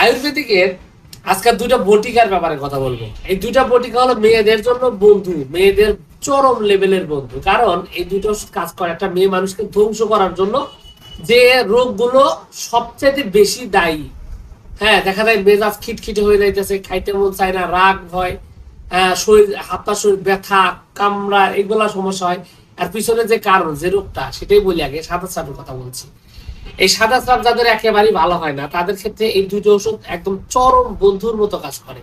আয়ুর্বেদিকের আজকে দুইটা বটিকার ব্যাপারে কথা বলবো। এই দুইটা বটিকা হলো মেয়েদের জন্য বন্ধু, মেয়েদের চরম লেভেলের বন্ধু। কারণ এই দুটো কাজ করে একটা মেয়ে মানুষকে ধ্বংস করার জন্য। যে রোগগুলো সবচেয়ে বেশি দায়ী, হ্যাঁ, দেখা যায় মেজাজ খিটখিটে হয়ে যাইতেছে, খাইতে মন চায় না, রাগ হয়, শরীর হাত পা শরীর ব্যথা, কামড়া, এগুলা সমস্যা হয়। আর পিছনে যে কারণ, যে রোগটা, সেটাই বলি। আগে সাদা স্রাবের কথা বলছি। এই সাদা স্রাব যাদের একেবারেই ভালো হয় না, তাদের ক্ষেত্রে এই দুটো ওষুধ একদম চরম বন্ধুর মতো কাজ করে।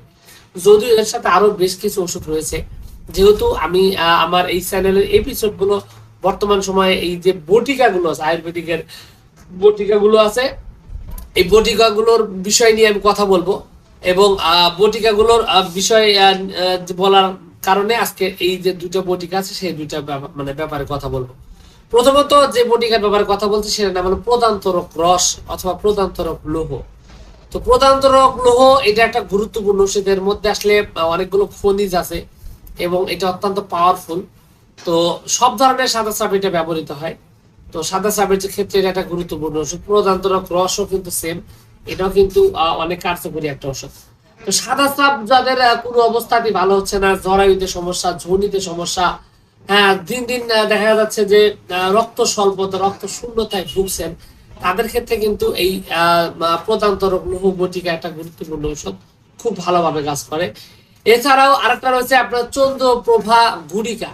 যদিও এর সাথে আরো বেশ কিছু ওষুধ রয়েছে। যেহেতু আমি আমার এই চ্যানেলের এপিসোড গুলো বর্তমান সময়ে এই যে বটিকাগুলো আছে, আয়ুর্বেদিকের বটিকাগুলো আছে, এই বটিকাগুলোর বিষয় নিয়ে আমি কথা বলবো। এবং বটিকাগুলোর বিষয় বলার কারণে আজকে এই যে দুটো বটিকা আছে সেই দুইটা মানে ব্যাপারে কথা বলবো। প্রথমত যে বটিকার ব্যাপারে কথা বলছি সেটার নাম হলো প্রদান্তরক রস অথবা প্রদান্তরক লৌহ। তো প্রদান্তরক লৌহ এটা একটা গুরুত্বপূর্ণ ওষুধ। এর মধ্যে আসলে অনেকগুলো খনিজ আছে এবং এটা অত্যন্ত পাওয়ারফুল। তো সব ধরনের সাদা স্রাব এটা ব্যবহৃত হয়। তো সাদা স্রাবের ক্ষেত্রে এটা একটা গুরুত্বপূর্ণ ওষুধ। প্রদান্তরক রসও কিন্তু সেম, এটাও কিন্তু অনেক কার্যকরী একটা ওষুধ। তো সাদা স্রাব যাদের কোনো অবস্থাতেই ভালো হচ্ছে না, জরায়ুতে সমস্যা, ঝুনিতে সমস্যা, হ্যাঁ, দিন দিন দেখা যাচ্ছে যে রক্ত স্বল্পতা, রক্ত শূন্যতায় ভুগছেন, তাদের ক্ষেত্রে কিন্তু এই প্রদান্তরক লৌহ বটিকা একটা গুরুত্বপূর্ণ ঔষধ, খুব ভালোভাবে কাজ করে। এছাড়াও আরেকটা রয়েছে আপনার চন্দ্রপ্রভা গুড়িকা।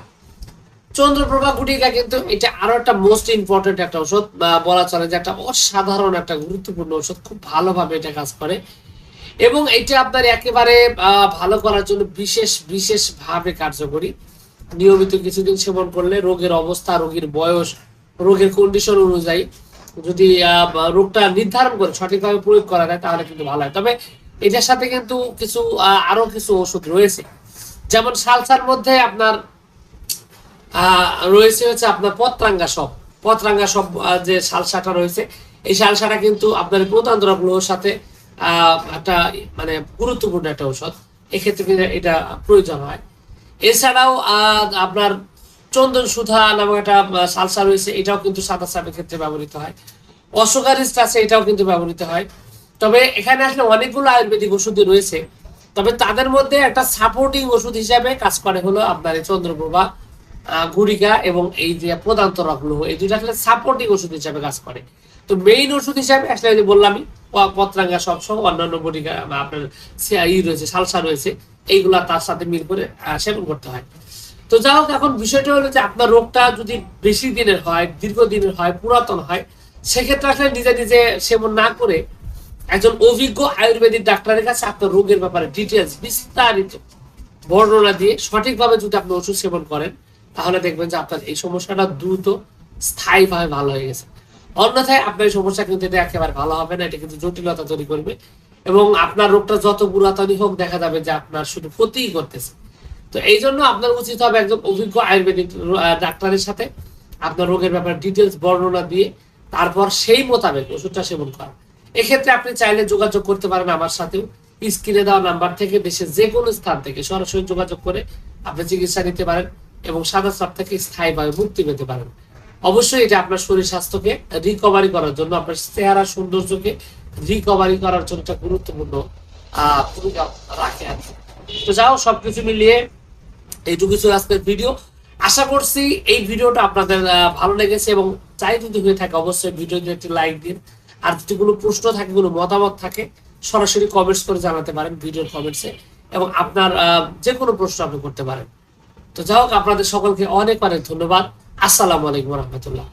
চন্দ্রপ্রভা গুটিকা কিন্তু এটা আরো একটা মোস্ট ইম্পর্টেন্ট একটা ওষুধ, বলা চলে যে একটা অসাধারণ একটা গুরুত্বপূর্ণ ওষুধ, খুব ভালোভাবে এটা কাজ করে। এবং এটা আপনার একেবারে ভালো করার জন্য বিশেষ বিশেষ ভাবে কার্যকরী। নিয়মিত কিছুদিন সেবন করলে রোগের অবস্থা, রোগীর বয়স, রোগের কন্ডিশন অনুযায়ী যদি রোগটা নির্ধারণ করে সঠিকভাবে প্রয়োগ করা যায় তাহলে কিন্তু ভালো হয়। তবে এটার সাথে কিন্তু কিছু আরো কিছু ওষুধ রয়েছে। যেমন সালসার মধ্যে আপনার রয়েছে হচ্ছে আপনার পত্রাঙ্গা সব যে সালসাটা রয়েছে, এই সালসাটা কিন্তু আপনার প্রদান্তরক লৌহের সাথে একটা মানে গুরুত্বপূর্ণ একটা ঔষধ। এক্ষেত্রে কিন্তু এটা প্রয়োজন হয়। এছাড়াও আপনার চন্দন সুধা নামক একটা সালসা রয়েছে, এটাও কিন্তু সাদা স্রাবের ক্ষেত্রে ব্যবহৃত হয়। অশ্বগারিস্ট আছে, এটাও কিন্তু ব্যবহৃত হয়। তবে এখানে আসলে অনেকগুলো আয়ুর্বেদিক ওষুধ রয়েছে, তবে তাদের মধ্যে একটা সাপোর্টিং ওষুধ হিসাবে কাজ করে হলো আপনার এই চন্দ্রপ্রভা গুড়িকা এবং এই যে প্রদান্তরক লৌহ, এই দুইটা আসলে সাপোর্টিং ওষুধ হিসাবে কাজ করে। তো মেইন ওষুধ হিসাবে আসলে বললামই পত্রাঙ্গা সব সহ অন্যান্য বটিকা বা আপনার রয়েছে, সালসা রয়েছে, এইগুলা তার সাথে মিল করে সেবন করতে হয়। তো যাই হোক, এখন বিষয়টা হলো যে আপনার রোগটা যদি বেশি দিনের হয়, দীর্ঘদিনের হয়, পুরাতন হয়, সেক্ষেত্রে আসলে নিজে নিজে সেবন না করে একজন অভিজ্ঞ আয়ুর্বেদিক ডাক্তারের কাছে আপনার রোগের ব্যাপারে ডিটেলস বিস্তারিত বর্ণনা দিয়ে সঠিকভাবে যদি আপনি ওষুধ সেবন করেন, তাহলে দেখবেন যে আপনার এই সমস্যাটা দ্রুত স্থায়ীভাবে ভালো হয়ে গেছে। অন্যথায় আপনার এই সমস্যা কিন্তু এটা একেবারে ভালো হবে না, এটা কিন্তু জটিলতা তৈরি করবে এবং আপনার রোগটা যত পুরাতনই হোক দেখা যাবে যে আপনার শুধু ক্ষতিই করতেছে। তো এই জন্য আপনার উচিত হবে একজন অভিজ্ঞ আয়ুর্বেদিক ডাক্তারের সাথে আপনার রোগের ব্যাপারে ডিটেলস বর্ণনা দিয়ে তারপর সেই মোতাবেক ওষুধটা সেবন করা। এক্ষেত্রে আপনি চাইলে যোগাযোগ করতে পারেন আমার সাথেও। স্ক্রিনে দেওয়া নাম্বার থেকে দেশের যে কোনো স্থান থেকে সরাসরি যোগাযোগ করে আপনি চিকিৎসা নিতে পারেন এবং সাদা স্রাব থেকে স্থায়ীভাবে মুক্তি পেতে পারেন। অবশ্যই এটা আপনার শরীর স্বাস্থ্যকে রিকভারি করার জন্য, আপনার চেহারা সৌন্দর্যকে রিকভারি করার জন্য একটা গুরুত্বপূর্ণ ভূমিকা রাখে আর কি। তো যাও, সবকিছু মিলিয়ে এইটুকু ছিল আজকের ভিডিও। আশা করছি এই ভিডিওটা আপনাদের ভালো লেগেছে এবং চাই যদি হয়ে থাকে অবশ্যই ভিডিওতে একটি লাইক দিন। আর যদি কোনো প্রশ্ন থাকে, কোনো মতামত থাকে, সরাসরি কমেন্টস করে জানাতে পারেন ভিডিওর কমেন্টসে, এবং আপনার যে কোনো প্রশ্ন আপনি করতে পারেন। তো যাই হোক, আপনাদের সকলকে অনেক অনেক ধন্যবাদ। আসসালামু আলাইকুম রহমতুল্লাহ।